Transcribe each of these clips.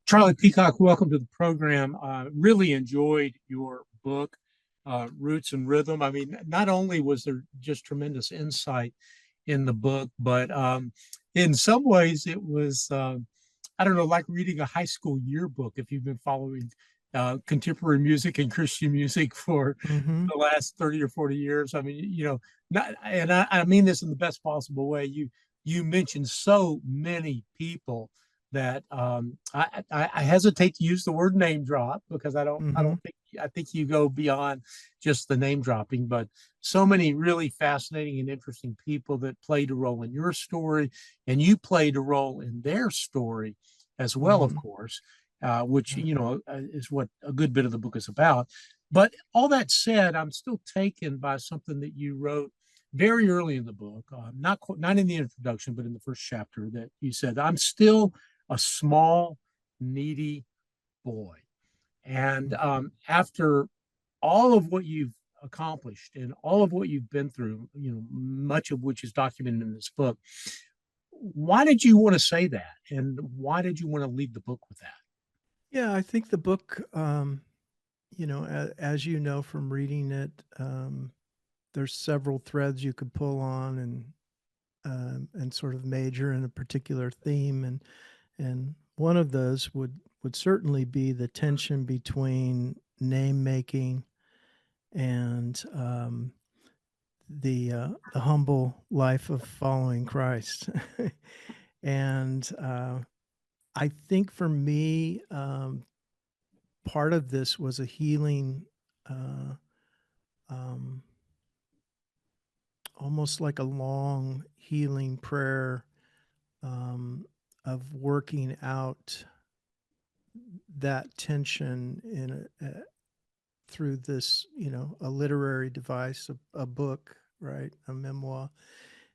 Charlie Peacock, welcome to the program. Really enjoyed your book, Roots and Rhythm. I mean, not only was there just tremendous insight in the book, but in some ways it was, I don't know, like reading a high school yearbook if you've been following contemporary music and Christian music for Hmm. the last 30 or 40 years. I mean, not, and I mean this in the best possible way. You mentioned so many people that I hesitate to use the word name drop because I Hmm. don't think I think you go beyond just the name dropping, but so many really fascinating and interesting people that played a role in your story, and you played a role in their story as well, of Hmm. course, which Yeah. is what a good bit of the book is about. But all that said, I'm still taken by something that you wrote very early in the book, not in the introduction, but in the first chapter, that you said, "I'm still a small, needy boy." And after all of what you've accomplished and all of what you've been through, much of which is documented in this book, why did you want to say that? And why did you want to leave the book with that? Yeah, I think the book, as you know from reading it, there's several threads you could pull on and sort of major in a particular theme, and one of those would certainly be the tension between name making and the humble life of following Christ. And I think for me, part of this was a healing, uh, um, almost like a long healing prayer, um, of working out that tension through this, a literary device, a book, right, a memoir,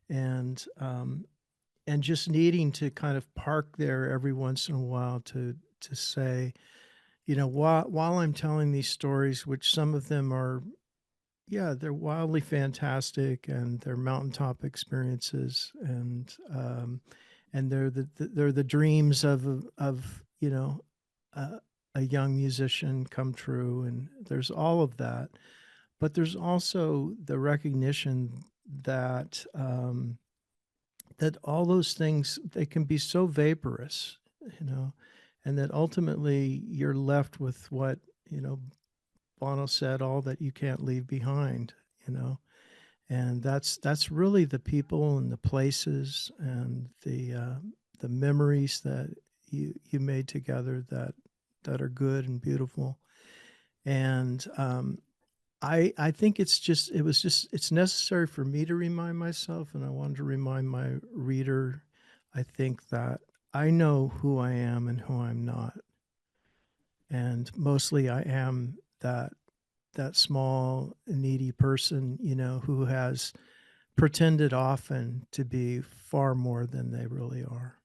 and um, and just needing to kind of park there every once in a while to say, while I'm telling these stories, which some of them are, yeah, they're wildly fantastic and they're mountaintop experiences, and they're the dreams of a young musician come true, and there's all of that, but there's also the recognition that that all those things, they can be so vaporous, you know, and that ultimately you're left with what, you know, Bono said, all that you can't leave behind, you know. And that's really the people and the places and the memories that you made together that are good and beautiful. And I think it's necessary for me to remind myself, and I wanted to remind my reader. I think that I know who I am and who I'm not, and mostly I am that small needy person, who has pretended often to be far more than they really are.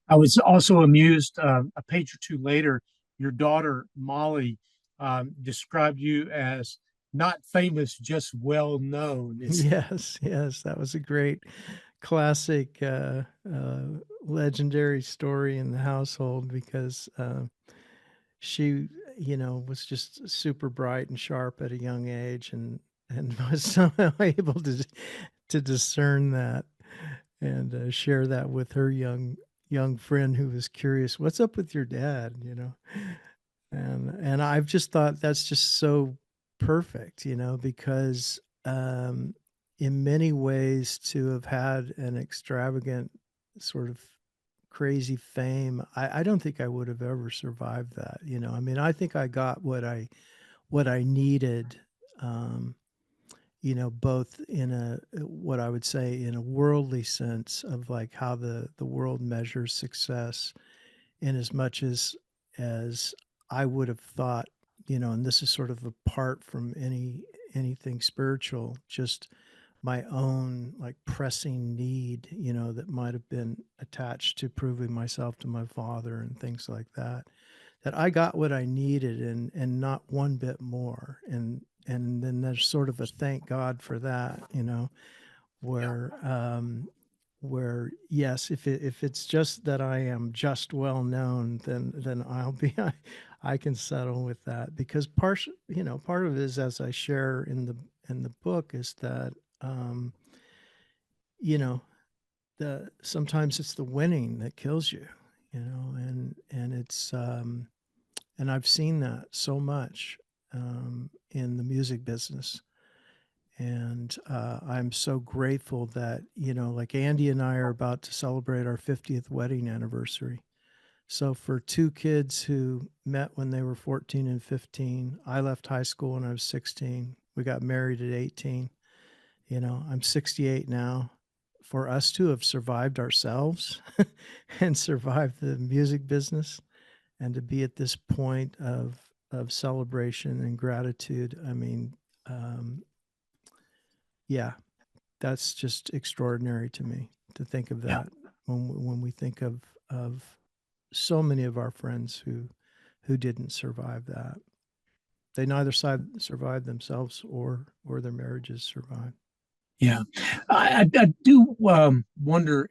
I was also amused a page or two later, your daughter, Molly, described you as not famous, just well known. It's Yes, yes, that was a great classic, legendary story in the household because she, was just super bright and sharp at a young age, and was somehow able to discern that and share that with her young friend who was curious, "What's up with your dad?" And I've just thought that's just so perfect, because in many ways to have had an extravagant sort of crazy fame, I don't think I would have ever survived that. I mean, I think I got what I needed, um, both in a what I would say in a worldly sense of like how the world measures success, in as much as I would have thought, and this is sort of apart from anything spiritual, just my own like pressing need, that might have been attached to proving myself to my father and things like that. That I got what I needed and not one bit more. And then there's sort of a thank God for that, yeah. where where yes, if it's just that I am just well known, then I'll be I can settle with that, because part of it is, as I share in the book, is that um, you know the sometimes it's the winning that kills you, and it's and I've seen that so much in the music business. And I'm so grateful that, like Andy and I are about to celebrate our 50th wedding anniversary. So for two kids who met when they were 14 and 15, I left high school when I was 16. We got married at 18. I'm 68 now. For us to have survived ourselves and survived the music business, and to be at this point of celebration and gratitude, I mean, um, yeah, that's just extraordinary to me, to think of Yeah. that when we think of so many of our friends who didn't survive that. They neither side survived themselves, or their marriages survived. Yeah, I do wonder,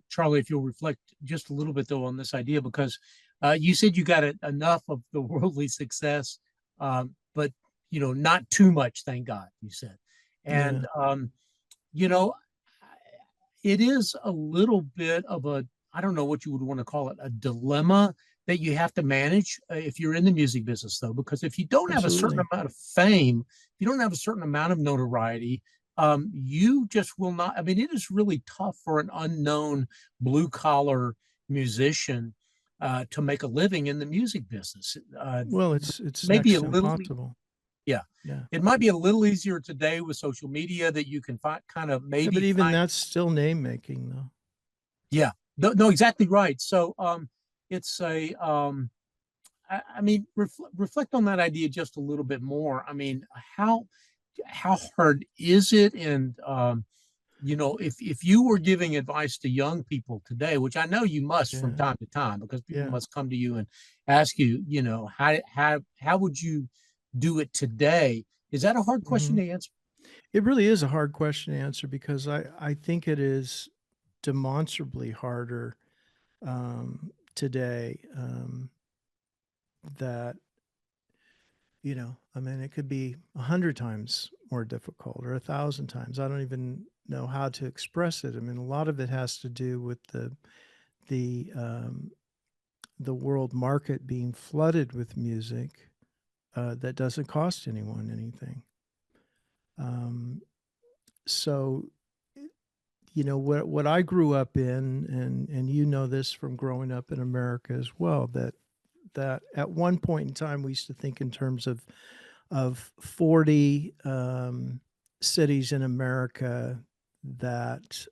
Charlie, if you'll reflect just a little bit though on this idea, because you said you got enough of the worldly success, but not too much, thank God, you said, Yeah, and you know, it is a little bit of a, I don't know what you would want to call it, a dilemma that you have to manage if you're in the music business, though, because if you don't have a certain absolutely. amount of fame, if you don't have a certain amount of notoriety, you just will not. I mean, it is really tough for an unknown blue collar musician to make a living in the music business. Well, it's Maybe next a to little, impossible. yeah. Yeah. It might be a little easier today with social media that you can find kind of Yeah, but maybe even find. that's still name making, though. Yeah, no, no, exactly right. So, it's a, I mean, reflect on that idea just a little bit more. I mean, how hard is it? And if you were giving advice to young people today, which I know you must from Yeah. time to time, because people Yeah. must come to you and ask you, how would you do it today? Is that a hard question Hmm. to answer? It really is a hard question to answer, because I think it is demonstrably harder today. That I mean, it could be 100 times more difficult, or 1,000 times. I don't even know how to express it. I mean, a lot of it has to do with the the world market being flooded with music that doesn't cost anyone anything. Um, so what I grew up in, and this from growing up in America as well, that at one point in time we used to think in terms of 40 cities in America that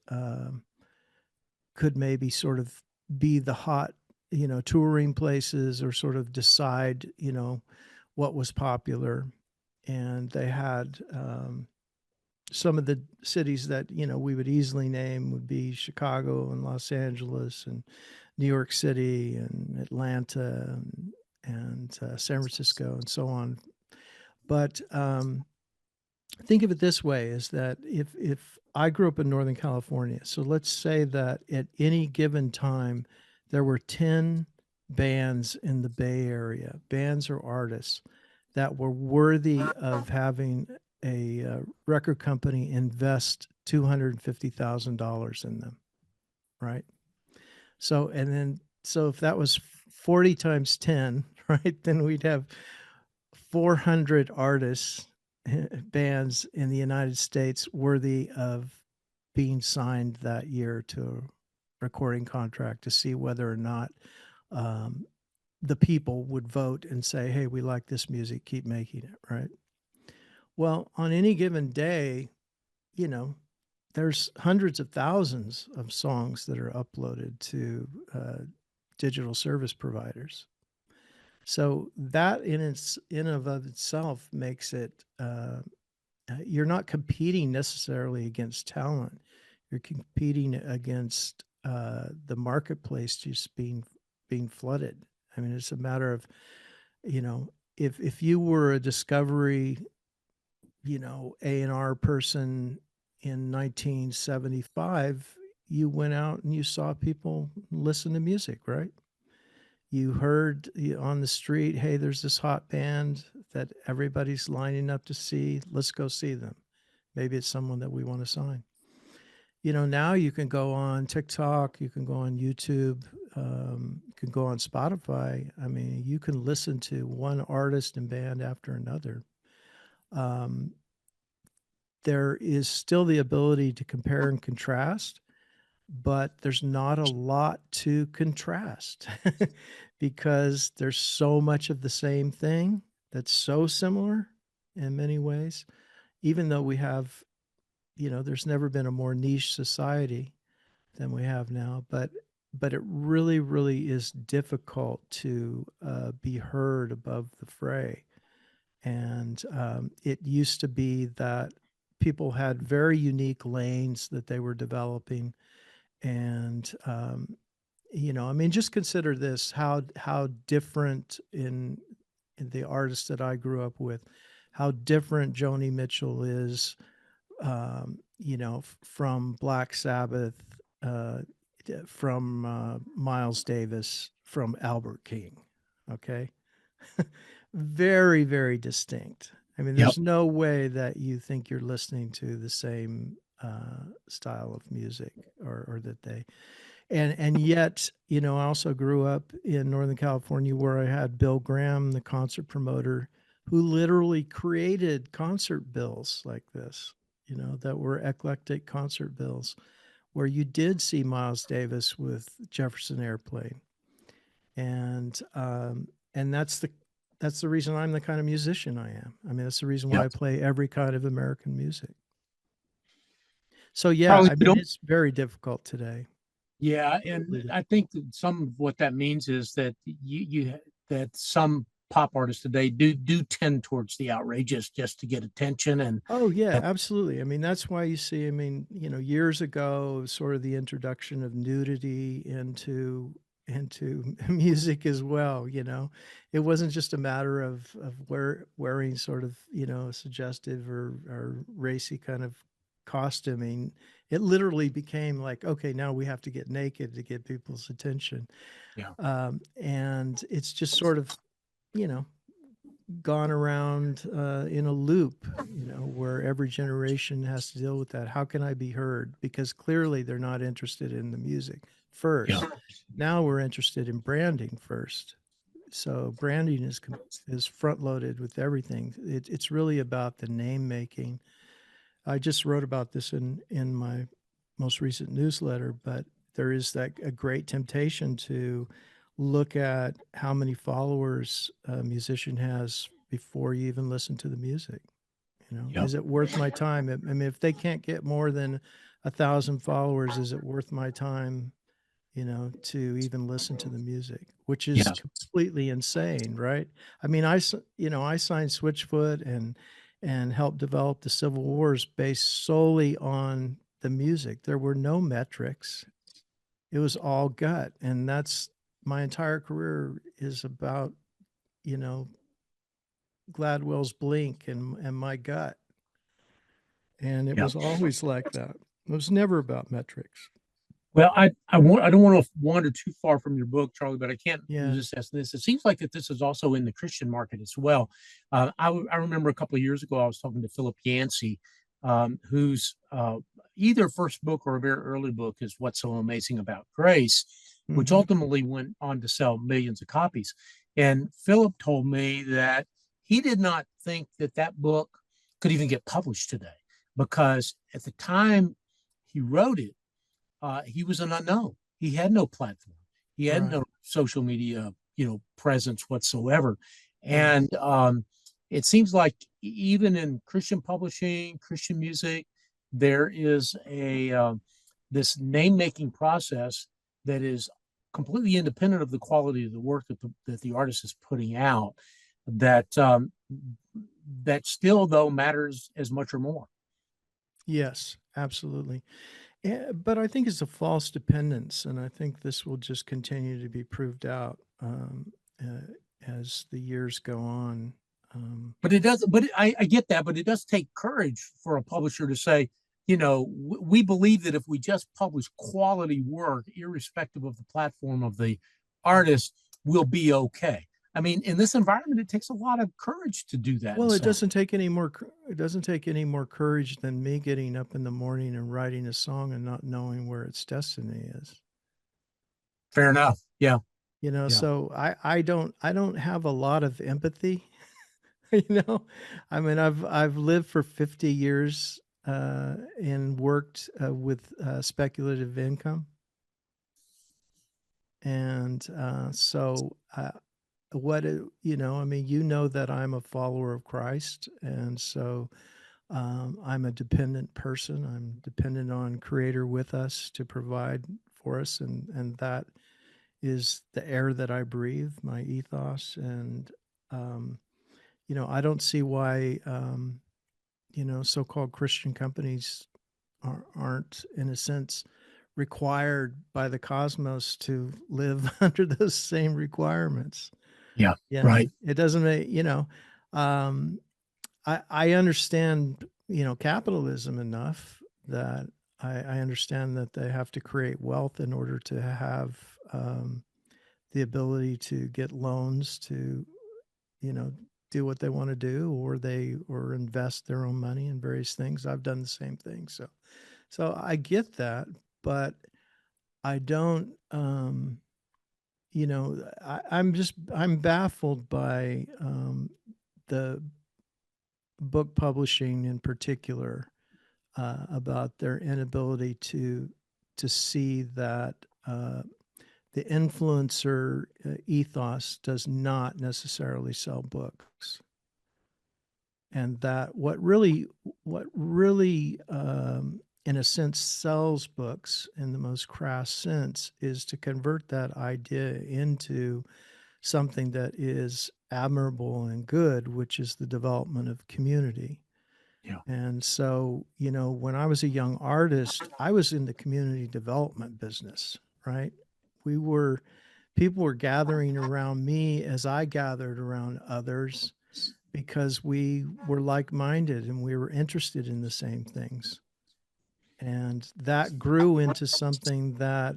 could maybe sort of be the hot, touring places, or sort of decide, what was popular. And they had some of the cities that we would easily name would be Chicago and Los Angeles and New York City and Atlanta and San Francisco and so on. But think of it this way: is that if I grew up in Northern California, so let's say that at any given time there were 10 bands in the Bay Area, bands or artists that were worthy of having a record company invest $250,000 in them, right? So if that was 40 times 10, right, then we'd have 400 artists, bands in the United States worthy of being signed that year to a recording contract, to see whether or not um, the people would vote and say, hey, we like this music, keep making it, right? Well, on any given day, you know, there's hundreds of thousands of songs that are uploaded to digital service providers. So that in of itself makes it you're not competing necessarily against talent. You're competing against the marketplace just being flooded. I mean, it's a matter of, if you were a discovery, A&R person in 1975, you went out and you saw people listen to music, right? You heard on the street, hey, there's this hot band that everybody's lining up to see. Let's go see them. Maybe it's someone that we want to sign. Now you can go on TikTok, you can go on YouTube, you can go on Spotify. I mean, you can listen to one artist and band after another. Um, there is still the ability to compare and contrast, but there's not a lot to contrast because there's so much of the same thing that's so similar in many ways. Even though we have, there's never been a more niche society than we have now, but it really, really is difficult to be heard above the fray. And it used to be that people had very unique lanes that they were developing, and I mean, just consider this: how different in the artists that I grew up with, how different Joni Mitchell is, from Black Sabbath, uh, from Miles Davis, from Albert King. Okay, very, very distinct. I mean, Yep. there's no way that you think you're listening to the same style of music, or that they, and yet, I also grew up in Northern California where I had Bill Graham, the concert promoter, who literally created concert bills like this, that were eclectic concert bills, where you did see Miles Davis with Jefferson Airplane, and that's the reason I'm the kind of musician I am. I mean, that's the reason why Yep. I play every kind of American music. So yeah, Charlie, I you mean, don't. it's very difficult today. Yeah, and Really. I think that some of what that means is that that some pop artists today do tend towards the outrageous just to get attention, Oh yeah, and absolutely. I mean, that's why you see, I mean, years ago, sort of the introduction of nudity into music as well, It wasn't just a matter of wearing sort of, suggestive or racy kind of costuming. It literally became like, okay, now we have to get naked to get people's attention. yeah, And it's just sort of, you know, gone around in a loop, where every generation has to deal with that. How can I be heard? Because clearly they're not interested in the music yeah, first. Now we're interested in branding first. So branding is front loaded with everything. It's really about the name making. I just wrote about this in my most recent newsletter, but there is that a great temptation to look at how many followers a musician has before you even listen to the music. yeah, Is it worth my time? I mean, if they can't get more than 1,000 followers, is it worth my time, to even listen to the music, which is yeah, completely insane, right? I mean, I signed Switchfoot and helped develop the Civil Wars based solely on the music. There were no metrics. It was all gut, and that's my entire career is about, you know, Gladwell's Blink and my gut, and it yeah. was always like that. It was never about metrics. Well, I don't want to wander too far from your book, Charlie, but I can't Yeah. resist asking this. It seems like that this is also in the Christian market as well. I remember a couple of years ago I was talking to Philip Yancey, whose either first book or a very early book is "What's So Amazing About Grace," which Hmm. ultimately went on to sell millions of copies. And Philip told me that he did not think that that book could even get published today because at the time he wrote it, he was an unknown. He had no platform. He had Right. no social media, presence whatsoever. Right. And it seems like even in Christian publishing, Christian music, there is a this name making process that is completely independent of the quality of the work that the artist is putting out. That that still though matters as much or more. Yes, absolutely. But I think it's a false dependence, and I think this will just continue to be proved out as the years go on. Um, But it does. But I get that. But it does take courage for a publisher to say, we believe that if we just publish quality work, irrespective of the platform of the artist, we'll be okay. I mean, in this environment, it takes a lot of courage to do that in Well, it some. doesn't take any more. It doesn't take any more courage than me getting up in the morning and writing a song and not knowing where its destiny is. Fair enough. Yeah. Yeah. So I don't have a lot of empathy. you know, I mean I've lived for 50 years and worked with speculative income, and what it, I mean, that I'm a follower of Christ, and so I'm a dependent person. I'm dependent on Creator with us to provide for us, and that is the air that I breathe, my ethos. And um, I don't see why so-called Christian companies aren't, in a sense, required by the cosmos to live under those same requirements. Yeah. Right. It doesn't make, um, I understand, capitalism enough that I understand that they have to create wealth in order to have the ability to get loans to, you know, do what they want to do, or invest their own money in various things. I've done the same thing. So I get that, but I don't, I'm baffled by the book publishing in particular, about their inability to see that the influencer ethos does not necessarily sell books, and that what really in a sense sells books in the most crass sense is to convert that idea into something that is admirable and good, which is the development of community. Yeah. And so, when I was a young artist, I was in the community development business, right? We were, people were gathering around me as I gathered around others because we were like minded and we were interested in the same things. And that grew into something that,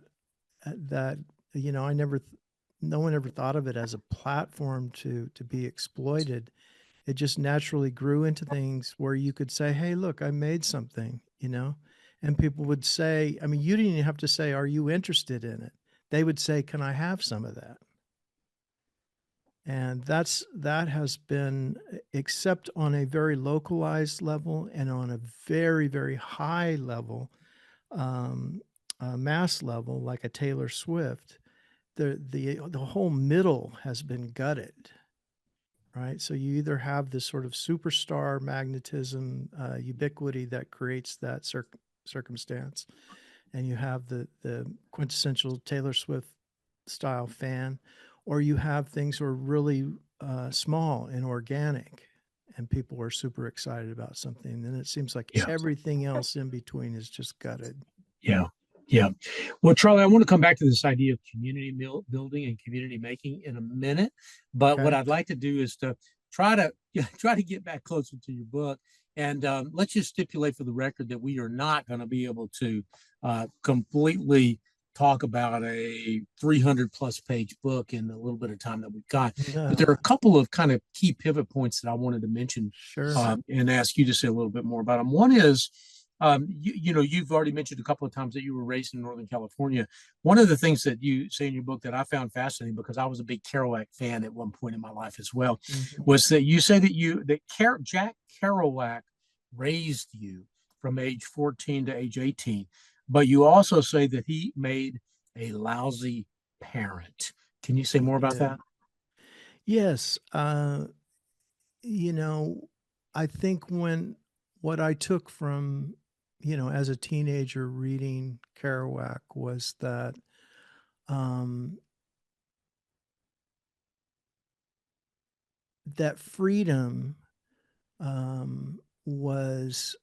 I never, no one ever thought of it as a platform to be exploited. It just naturally grew into things where you could say, "Hey, look, I made something," and people would say, I mean, you didn't even have to say, "Are you interested in it?" They would say, "Can I have some of that?" And that has been, except on a very localized level and on a very, very high level, um, mass level, like a Taylor Swift, the whole middle has been gutted, right? So you either have this sort of superstar magnetism, ubiquity that creates that circumstance, and you have the quintessential Taylor Swift style fan, or you have things that are really small and organic, and people are super excited about something. And then it seems like Yeah. everything else in between is just gutted. Yeah. Yeah. Well, Charlie, I want to come back to this idea of community building and community making in a minute. But what Okay. I'd like to do is to try to try to get back closer to your book. And let's just stipulate for the record that we are not going to be able to completely talk about a 300 plus page book in the little bit of time that we've got. But there No, are a couple of kind of key pivot points that I wanted to mention sure. and ask you to say a little bit more about them. One is, you've already mentioned a couple of times that you were raised in Northern California. One of the things that you say in your book that I found fascinating, because I was a big Kerouac fan at one point in my life as well, Mhm. was that you say that Jack Kerouac raised you from age 14 to age 18, but you also say that he made a lousy parent. Can you say He more about did. that? Yes. You know, I think what I took from, as a teenager reading Kerouac was that um, that freedom was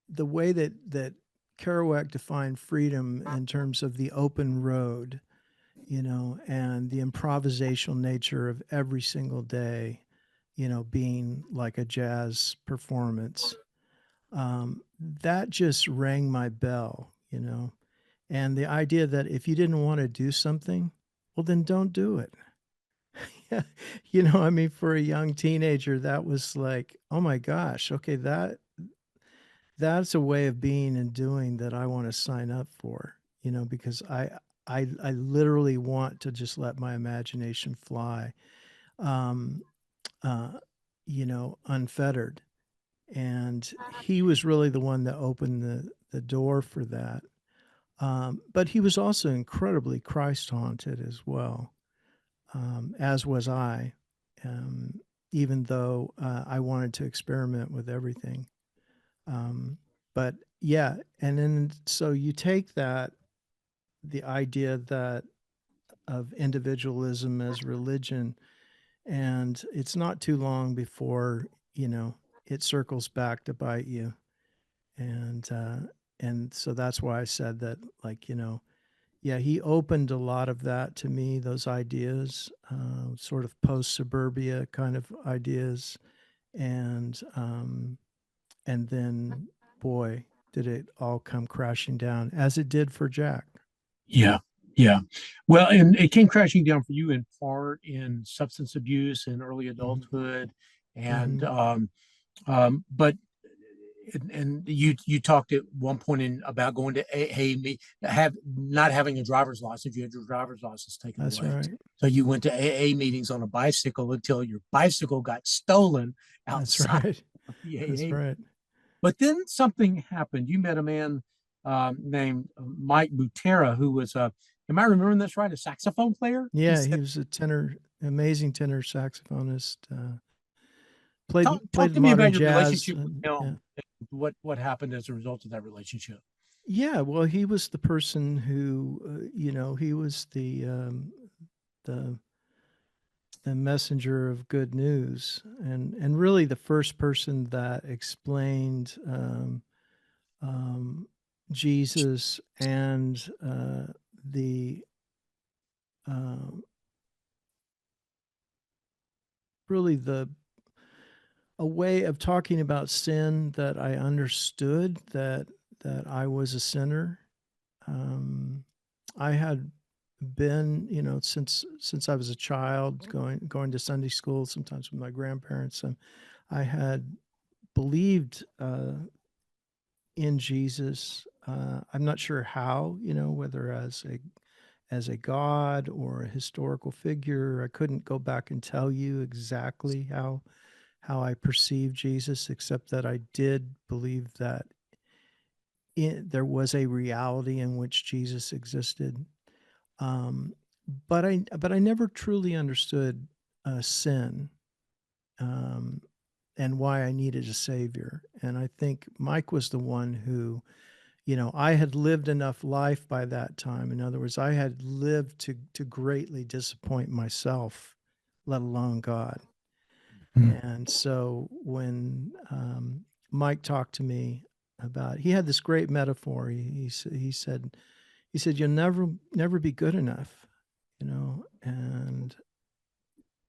the way that Kerouac defined freedom in terms of the open road, and the improvisational nature of every single day, being like a jazz performance. That just rang my bell, you know. And the idea that if you didn't want to do something, well, then don't do it. Yeah. You know, I mean, for a young teenager, that was like, oh my gosh, okay, that's a way of being and doing that I want to sign up for, you know, because I literally want to just let my imagination fly, um, uh, you know, unfettered. And he was really the one that opened the door for that. But he was also incredibly Christ haunted as well, as was I, um, even though I wanted to experiment with everything. Um, but yeah, and then so you take that, the idea that of individualism as religion, and it's not too long before, you know, it circles back to bite you. And and so that's why I said that, like, you know, yeah, he opened a lot of that to me, those ideas, sort of post suburbia kind of ideas. And and then, boy, did it all come crashing down, as it did for Jack. Yeah, yeah. Well, and it came crashing down for you in part in substance abuse in early Hmm. adulthood, and Hmm. but and you talked at one point in about going to AA, have not having a driver's license. You had your driver's license taken That's away, right. so you went to AA meetings on a bicycle until your bicycle got stolen That's outside right. of the That's AA. right. But then something happened. You met a man named Mike Butera, who was a, am I remembering this right, a saxophone player? He Yeah, he said, was a tenor, amazing tenor saxophonist. Played talk played to me modern about your jazz. relationship with Yeah. him. What happened as a result of that relationship? Yeah, well, he was the person who, you know, he was the the messenger of good news, and really the first person that explained um, Jesus and the um, really the a way of talking about sin that I understood, that I was a sinner. Um, I had been, you know, since I was a child, going to Sunday school, sometimes with my grandparents, and I had believed in Jesus. I'm not sure how, you know, whether as a god or a historical figure. I couldn't go back and tell you exactly how I perceived Jesus, except that I did believe that there was a reality in which Jesus existed. Um, but I never truly understood sin, um, and why I needed a savior. And I think Mike was the one who, you know, I had lived enough life by that time. In other words, I had lived to greatly disappoint myself, let alone God. Hmm. And so when Mike talked to me about, he had this great metaphor. He said you'll never be good enough, you know. And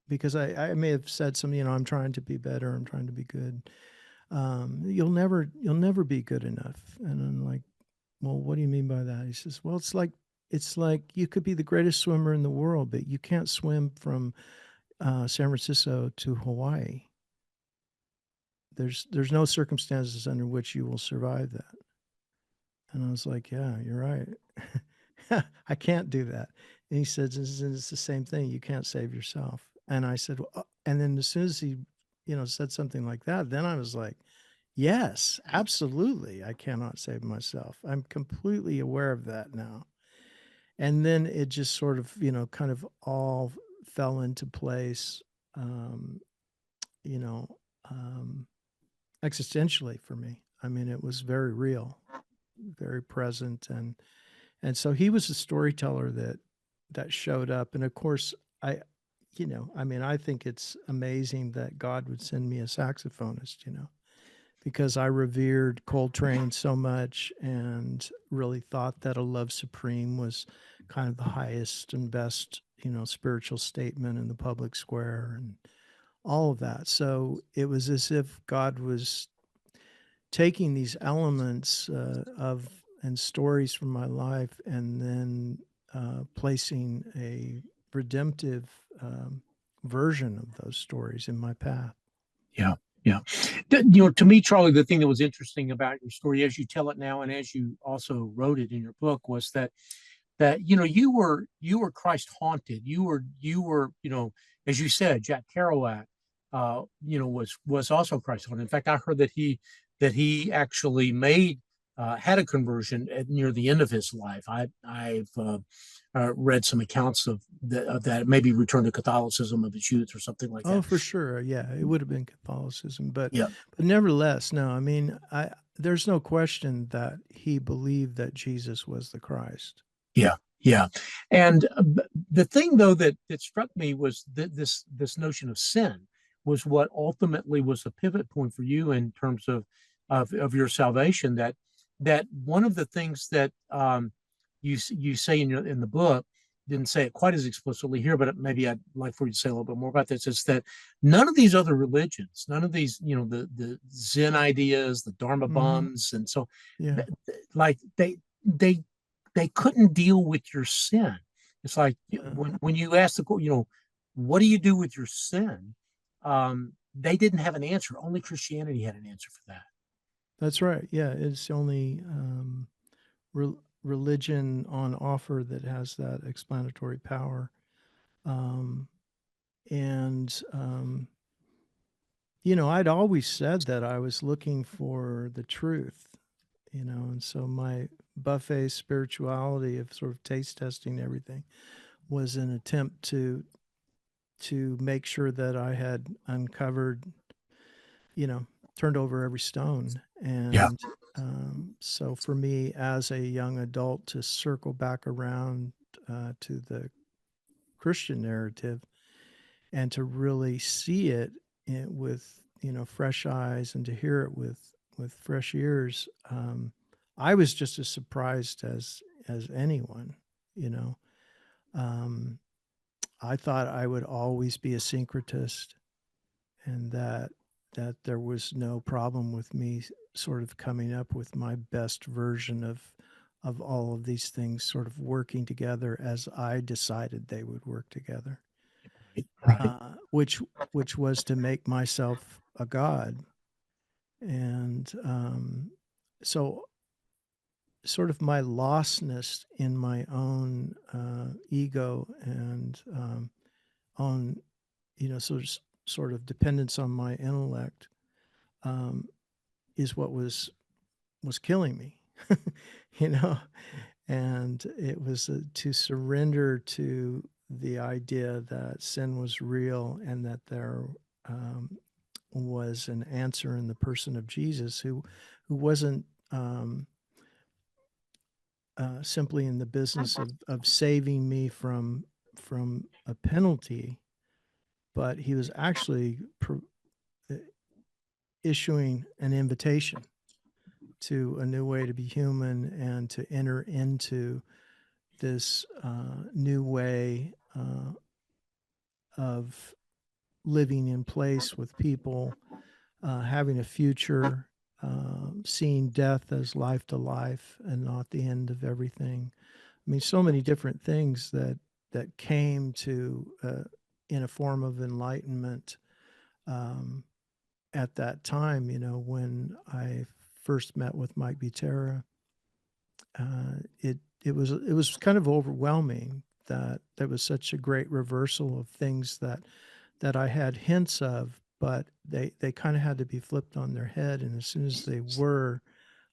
because I may have said something, you know, I'm trying to be better, I'm trying to be good. You'll never be good enough. And I'm like, well, what do you mean by that? He says, well, it's like you could be the greatest swimmer in the world, but you can't swim from San Francisco to Hawaii. There's no circumstances under which you will survive that. And I was like, yeah, you're right. I can't do that. And he said, it's the same thing. You can't save yourself. And I said, well, and then as soon as he, you know, said something like that, then I was like, yes, absolutely. I cannot save myself. I'm completely aware of that now. And then it just sort of, you know, kind of all fell into place, um, you know, um, existentially for me. I mean, it was very real, very present. And so he was a storyteller that showed up. And of course, I, you know, I mean, I think it's amazing that God would send me a saxophonist, you know, because I revered Coltrane so much and really thought that A Love Supreme was kind of the highest and best, you know, spiritual statement in the public square and all of that. So it was as if God was taking these elements of and stories from my life, and then placing a redemptive version of those stories in my path. Yeah, yeah. To me, Charlie, the thing that was interesting about your story, as you tell it now, and as you also wrote it in your book, was that you were Christ haunted. You were as you said, Jack Kerouac, was also Christ haunted. In fact, I heard that he actually had a conversion near the end of his life. I've read some accounts of that, maybe returned to Catholicism of his youth or something like Oh, that. for sure. Yeah, it would have been Catholicism, Yeah, but nevertheless, no. I mean, I there's no question that he believed that Jesus was the Christ. yeah, yeah. And the thing, though, that struck me was this notion of sin was what ultimately was the pivot point for you in terms of your salvation. That one of the things that you say in the book, didn't say it quite as explicitly here, but maybe I'd like for you to say a little bit more about this. Is that none of these other religions, none of these, the Zen ideas, the Dharma Hmm. bums, and so Yeah, like they they couldn't deal with your sin. It's like yeah, when you ask what do you do with your sin? They didn't have an answer. Only Christianity had an answer for that. that's right. Yeah, it's the only religion on offer that has that explanatory power. Um, and I'd always said that I was looking for the truth, and so my buffet spirituality of sort of taste testing everything was an attempt to make sure that I had uncovered, you know, turned over every stone. Yeah, And so for me as a young adult to circle back around to the Christian narrative and to really see it with fresh eyes, and to hear it with fresh ears, I was just as surprised as anyone. You know, um, I thought I would always be a syncretist, and that there was no problem with me sort of coming up with my best version of all of these things sort of working together as I decided they would work together, right, right. which was to make myself a god. And so sort of my lostness in my own ego, and on sort of dependence on my intellect, um, is what was killing me. you know and it was to surrender to the idea that sin was real, and that there um, was an answer in the person of Jesus, who wasn't simply in the business of saving me from a penalty, but he was actually uh, issuing an invitation to a new way to be human, and to enter into this new way of living in place with people, having a future, seeing death as life to life and not the end of everything. I mean, so many different things that came to in a form of enlightenment um, at that time. When I first met with Mike Butera, it was kind of overwhelming that there was such a great reversal of things that I had hints of, but they kind of had to be flipped on their head. And as soon as they were,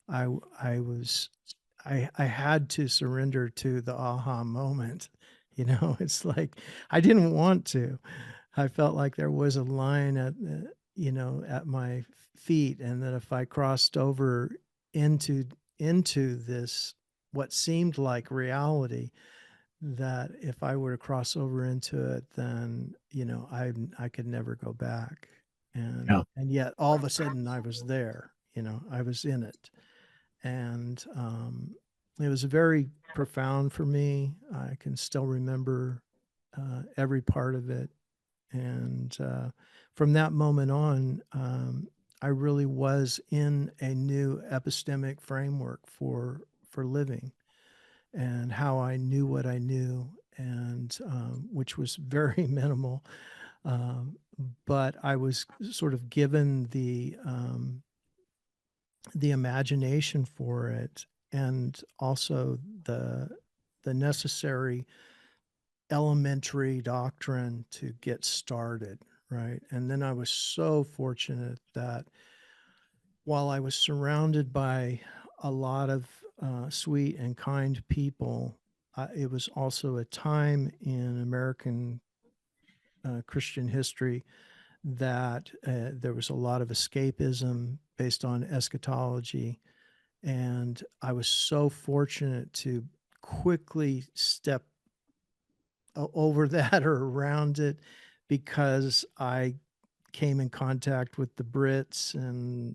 I I was I had to surrender to the aha moment. It's like I didn't want to. I felt like there was a line at my feet, and that if I crossed over into into this what seemed like reality, that if I were to cross over into it, then I could never go back. and Yeah, and yet all of a sudden I was there. I was in it. And it was very profound for me. I can still remember every part of it. And from that moment on, I really was in a new epistemic framework for living, and how I knew what I knew, and which was very minimal. Um, but I was sort of given the imagination for it, and also the the necessary elementary doctrine to get started, right? And then I was so fortunate that while I was surrounded by a lot of sweet and kind people, it was also a time in American Christian history that there was a lot of escapism based on eschatology. And I was so fortunate to quickly step over that or around it, because I came in contact with the Brits and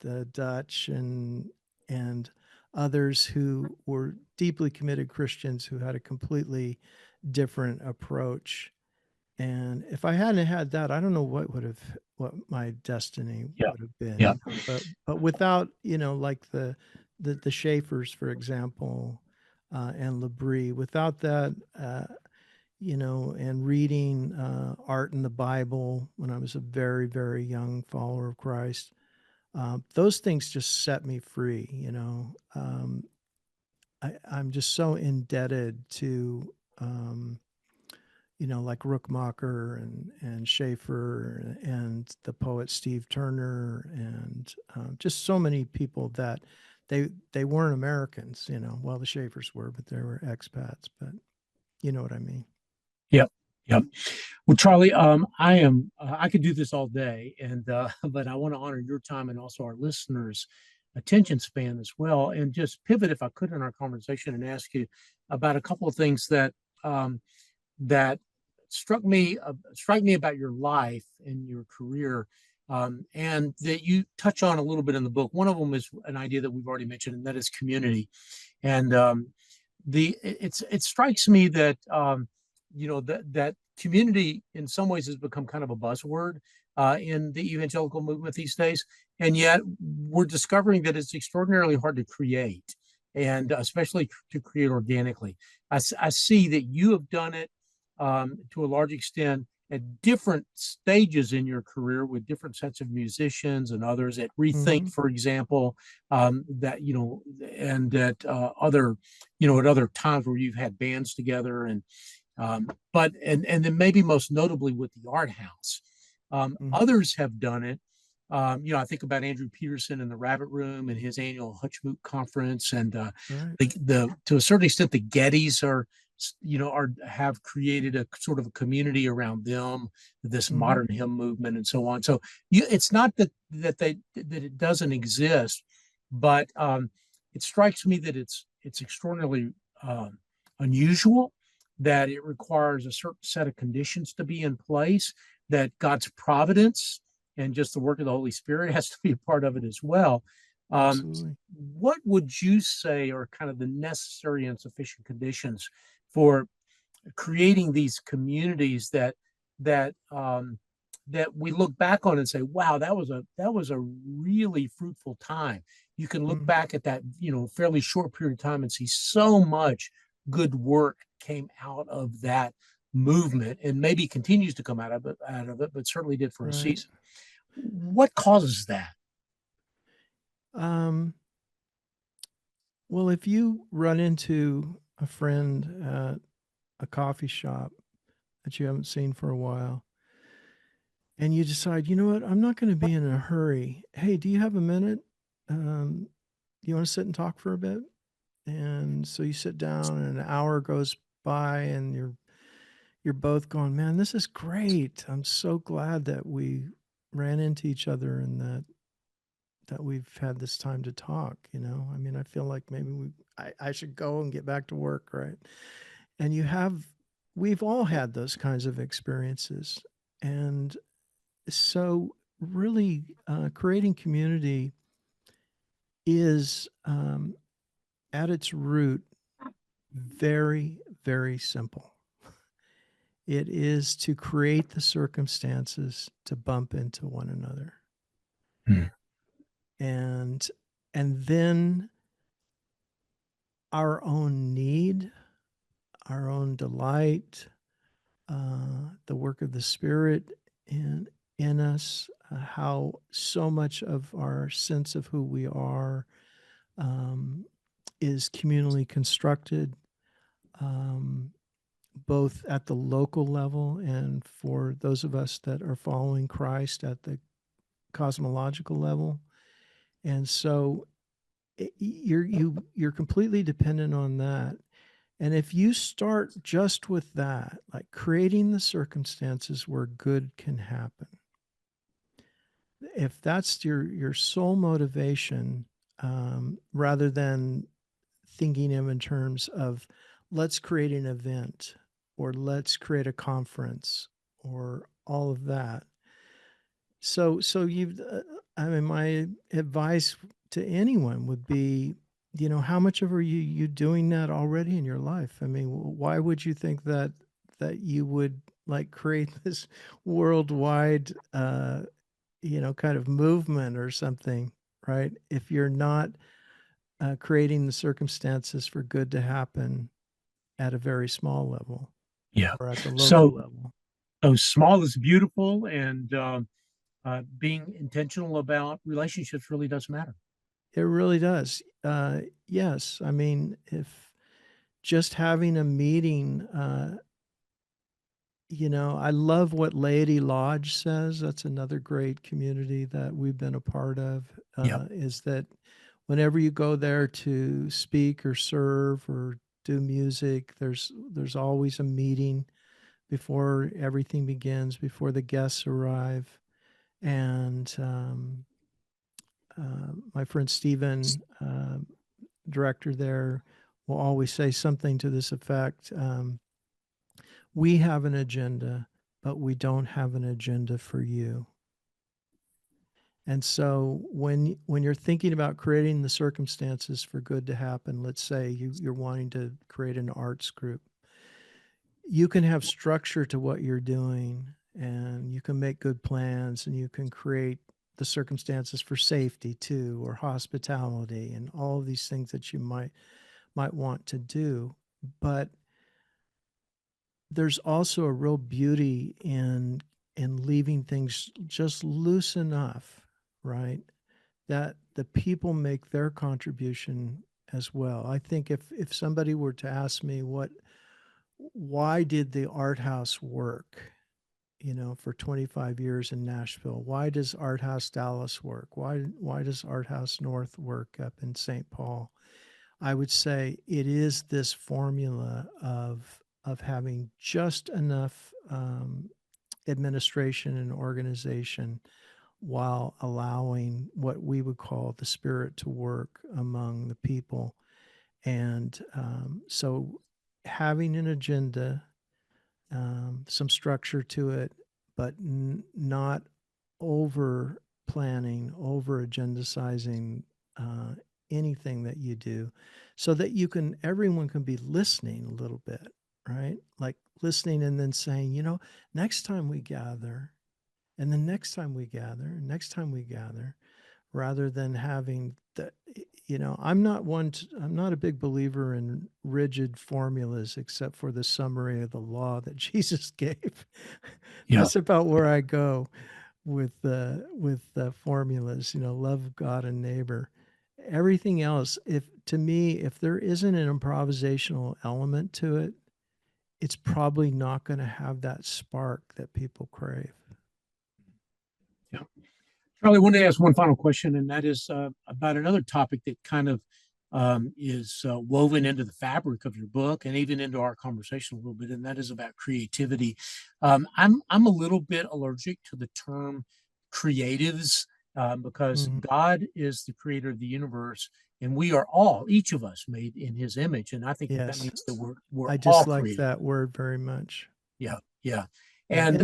the Dutch and others who were deeply committed Christians who had a completely different approach. And if I hadn't had that, I don't know what my destiny Yeah. would have Yeah. been. But without, like the Schaeffers, for example, and Labrie, without that, and reading art in the Bible when I was a very, very young follower of Christ, those things just set me free. I'm just so indebted to, like Rookmacher and Schaefer and the poet Steve Turner, and just so many people that they weren't Americans. Well, the Schaefers were, but they were expats. But you know what I mean. Yep. Yep. Well, Charlie, I could do this all day, and but I want to honor your time and also our listeners' attention span as well, and just pivot, if I could, in our conversation and ask you about a couple of things um, that strike me about your life and your career, and that you touch on a little bit in the book. One of them is an idea that we've already mentioned, and that is community. And it strikes me that that community in some ways has become kind of a buzzword in the evangelical movement these days, and yet we're discovering that it's extraordinarily hard to create, and especially to create organically. I see that you have done it to a large extent at different stages in your career with different sets of musicians and others at Rethink, Hmm. for example, that and at other at other times where you've had bands together, and but and then maybe most notably with the Art House. Hmm. Others have done it. I think about Andrew Peterson in the Rabbit Room and his annual Hutchmoot conference, and Right. the to a certain extent the Gettys are have created a sort of a community around them, this Hmm. modern hymn movement and so on. So it's not that it doesn't exist, but it strikes me that it's extraordinarily unusual, that it requires a certain set of conditions to be in place, that God's providence and just the work of the Holy Spirit has to be a part of it as well. Um, Absolutely. what would you say are kind of the necessary and sufficient conditions for creating these communities that that we look back on and say, "Wow, that was a really fruitful time." You can look Mm. back at that, fairly short period of time and see so much good work came out of that movement, and maybe continues to come out of it, but certainly did for a Right. season. What causes that? Um, well, if you run into a friend at a coffee shop that you haven't seen for a while, and you decide, you know what, I'm not going to be in a hurry. Hey, do you have a minute? Do you want to sit and talk for a bit? And so you sit down, and an hour goes by, and you're both going, man, this is great. I'm so glad that we ran into each other, and that we've had this time to talk. I mean, I feel like maybe I should go and get back to work, right? And we've all had those kinds of experiences. And so really creating community is at its root very, very simple. It is to create the circumstances to bump into one another. Mm. and and then our own need, our own delight, the work of the Spirit in us, how so much of our sense of who we are um, is communally constructed, um, both at the local level and for those of us that are following Christ at the cosmological level. And so you're completely dependent on that. And if you start just with that, like creating the circumstances where good can happen, if that's your sole motivation, rather than thinking of in terms of let's create an event or let's create a conference or all of that. So you've, I mean, my advice to anyone would be, how much of are you doing that already in your life? I mean, why would you think that you would like create this worldwide, kind of movement or something, right? If you're not creating the circumstances for good to happen at a very small level Yeah. or at the local So, level. small is beautiful, and being intentional about relationships really does matter. It really does. Yes. I mean, if just having a meeting, I love what Laity Lodge says. That's another great community that we've been a part of, Yeah. is that whenever you go there to speak or serve or do music, there's always a meeting before everything begins, before the guests arrive. And my friend Stephen, director there, will always say something to this effect. We have an agenda, but we don't have an agenda for you. And so when you're thinking about creating the circumstances for good to happen, let's say you're wanting to create an arts group, you can have structure to what you're doing and you can make good plans and you can create the circumstances for safety too, or hospitality and all of these things that you might want to do. But there's also a real beauty in leaving things just loose enough, right? That the people make their contribution as well. I think if somebody were to ask me why did the art house work, for 25 years in Nashville? Why does Art House Dallas work? Why does Art House North work up in St. Paul? I would say it is this formula of having just enough administration and organization while allowing what we would call the spirit to work among the people. And so having an agenda, some structure to it, but not over planning, over agendicizing anything that you do, so that everyone can be listening a little bit, right? Like listening and then saying, next time we gather, and the next time we gather, and next time we gather, rather than having the, I'm not a big believer in rigid formulas except for the summary of the law that Jesus gave. Yeah. That's about where I go with formulas, love God and neighbor. Everything else, if to me, if there isn't an improvisational element to it, it's probably not going to have that spark that people crave. Yeah. Charlie, I wanted to ask one final question, and that is about another topic that kind of is woven into the fabric of your book and even into our conversation a little bit, and that is about creativity. I'm a little bit allergic to the term creatives, because Mhm. God is the creator of the universe, and we are all, each of us, made in His image, and I think that Yes, means that we're I all dislike creative. that word very much. Yeah, yeah, Yeah, and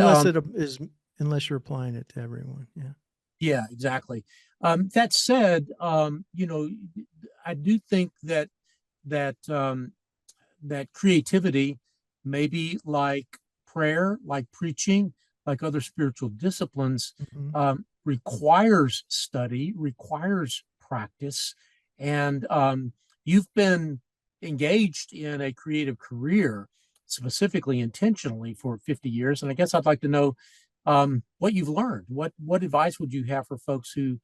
unless you're applying it to everyone. Yeah. yeah, exactly. That said, I do think that that creativity, maybe like prayer, like preaching, like other spiritual disciplines, Mhm. requires study, requires practice, and you've been engaged in a creative career, specifically intentionally, for 50 years. And I guess I'd like to know what you've learned. What advice would you have for folks who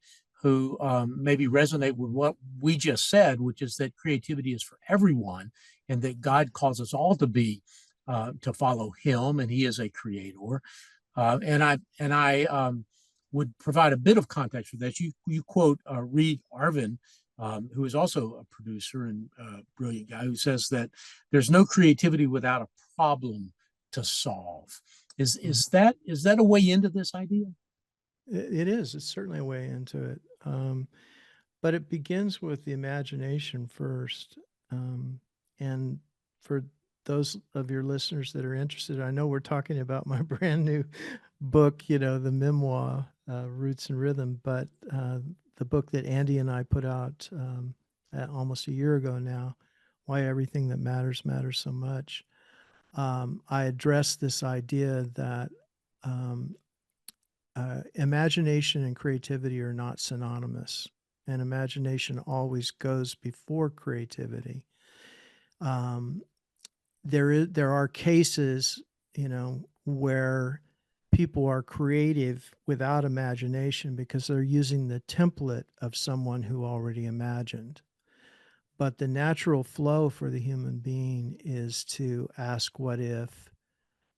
maybe resonate with what we just said, which is that creativity is for everyone, and that God calls us all to follow Him, and He is a creator. And I would provide a bit of context for that. You quote Reed Arvin, who is also a producer and brilliant guy, who says that there's no creativity without a problem to solve. Is that a way into this idea? It is. It's certainly a way into it. But it begins with the imagination first. And for those of your listeners that are interested, I know we're talking about my brand new book, the memoir, Roots and Rhythm, but the book that Andy and I put out almost a year ago now, Why Everything That Matters Matters So Much. I addressed this idea that um, imagination and creativity are not synonymous, and imagination always goes before creativity. Um, there are cases, where people are creative without imagination because they're using the template of someone who already imagined. But the natural flow for the human being is to ask what if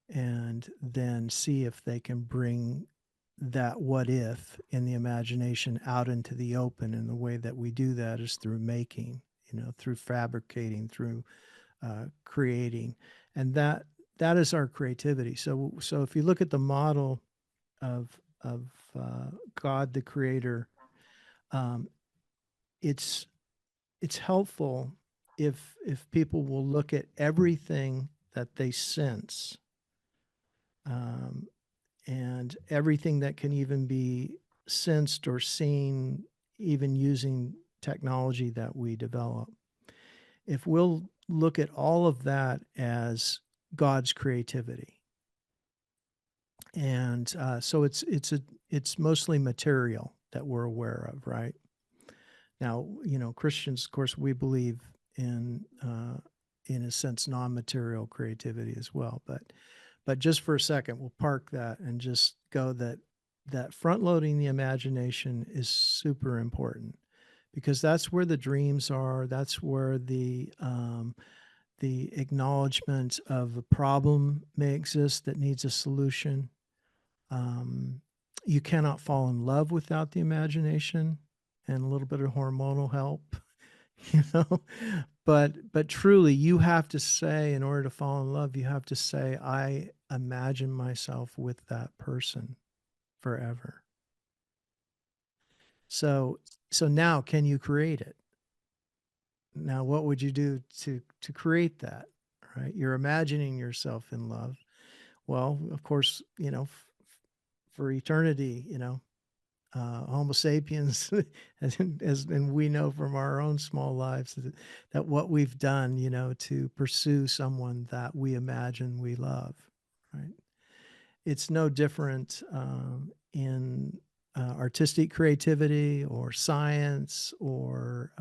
and then see if they can bring that what if in the imagination out into the open. And the way that we do that is through making, through fabricating, through creating, and that is our creativity. So if you look at the model of God the Creator, um, it's it's helpful if people will look at everything that they sense, um, and everything that can even be sensed or seen, even using technology that we develop. If we'll look at all of that as God's creativity, and so it's mostly material that we're aware of, right? Now, Christians, of course, we believe in a sense, non-material creativity as well. But just for a second, we'll park that and just go that front loading the imagination is super important because that's where the dreams are. That's where the acknowledgement of a problem may exist that needs a solution. Um, you cannot fall in love without the imagination and a little bit of hormonal help, you know. But truly, you have to say, in order to fall in love, you have to say, I imagine myself with that person forever. So so now, can you create it? Now, what would you do to create that? Right? You're imagining yourself in love. Well, of course, for eternity, Homo sapiens, and we know from our own small lives that what we've done, to pursue someone that we imagine we love, right? It's no different in artistic creativity or science or,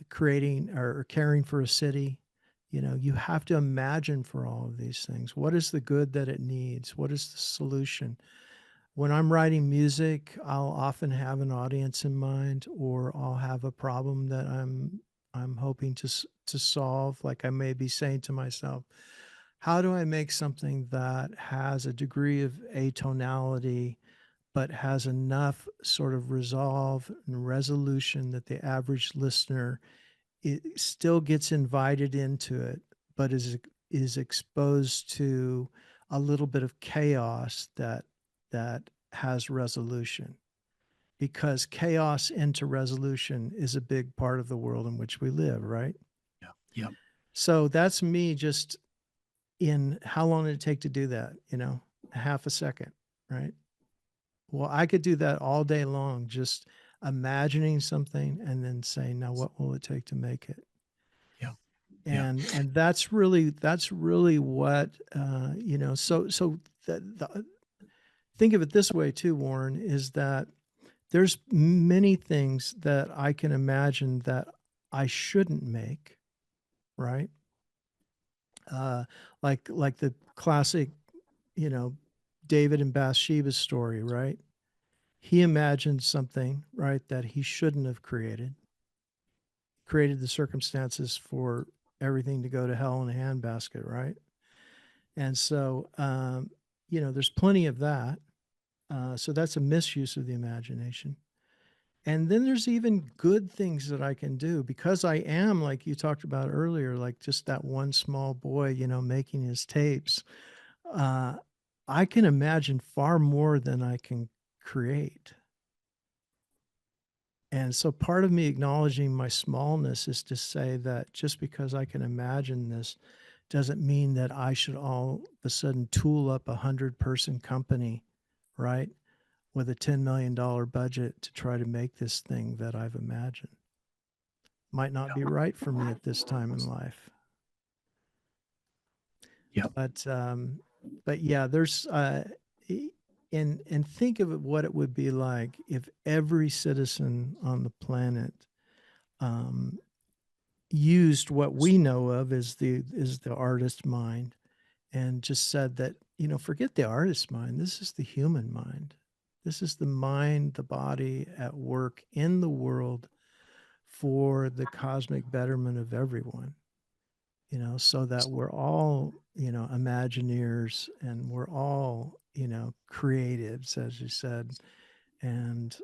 creating or caring for a city. You have to imagine for all of these things. What is the good that it needs? What is the solution? When I'm writing music, I'll often have an audience in mind, or I'll have a problem that I'm hoping to solve. Like I may be saying to myself, how do I make something that has a degree of atonality, but has enough sort of resolve and resolution that the average listener it still gets invited into it, but is exposed to a little bit of chaos that has resolution, because chaos into resolution is a big part of the world in which we live, right? Yeah, yeah, So that's me just in how long did it take to do that? A half a second, right? Well, I could do that all day long, just imagining something and then saying, now what will it take to make it? yeah, yeah, And that's really what so the think of it this way too, Warren, is that there's many things that I can imagine that I shouldn't make, right? Uh, like the classic, you know, David and Bathsheba's story, right? He imagined something, right, that he shouldn't have created the circumstances for everything to go to hell in a handbasket, right? And so, there's plenty of that. So that's a misuse of the imagination. And then there's even good things that I can do because I am, like you talked about earlier, like just that one small boy, making his tapes. Uh, I can imagine far more than I can create. And so part of me acknowledging my smallness is to say that just because I can imagine this doesn't mean that I should all of a sudden tool up 100-person company, right? With a $10 million budget to try to make this thing that I've imagined. Might not be right for me at this time in life. Yeah. But yeah, there's and think of it, what it would be like if every citizen on the planet um, used what we know of as the artist mind, and just said that, forget the artist mind, this is the human mind, this is the mind, the body at work in the world for the cosmic betterment of everyone, so that we're all, imagineers, and we're all, creatives, as you said. And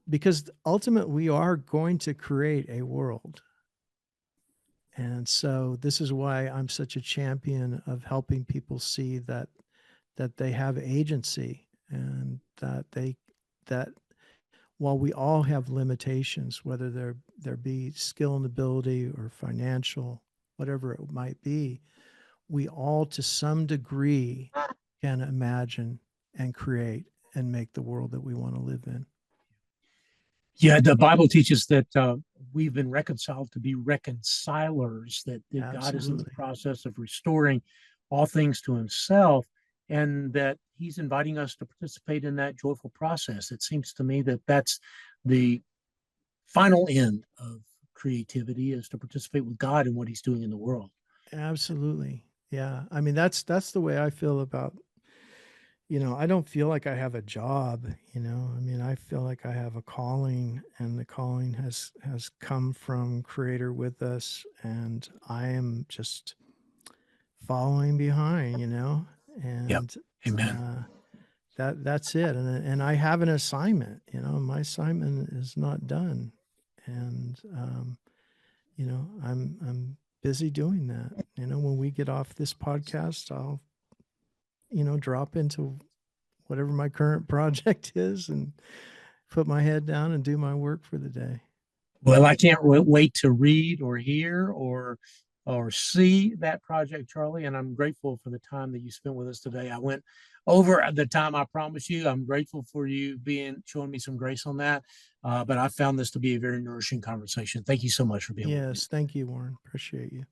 because ultimately we are going to create a world. And so this is why I'm such a champion of helping people see that they have agency, and that while we all have limitations, whether there be skill and ability or financial, whatever it might be, we all to some degree can imagine and create and make the world that we want to live in. Yeah, the Bible teaches that we've been reconciled to be reconcilers, that God is in the Absolutely. process of restoring all things to himself, and that he's inviting us to participate in that joyful process. It seems to me that that's the final end of creativity, is to participate with God in what he's doing in the world. Absolutely. Yeah. I mean, that's the way I feel about, I don't feel like I have a job, I mean, I feel like I have a calling, and the calling has come from Creator with us, and I am just following behind, Yeah. and Amen. uh that's it. And I have an assignment, my assignment is not done. And I'm busy doing that. When we get off this podcast, I'll, drop into whatever my current project is and put my head down and do my work for the day. Well, I can't wait to read or hear or see that project, Charlie. And I'm grateful for the time that you spent with us today. I went over the time I promised you. I'm grateful for you being showing me some grace on that. But I found this to be a very nourishing conversation. Thank you so much for being with me. Yes, thank you, Warren. Appreciate you.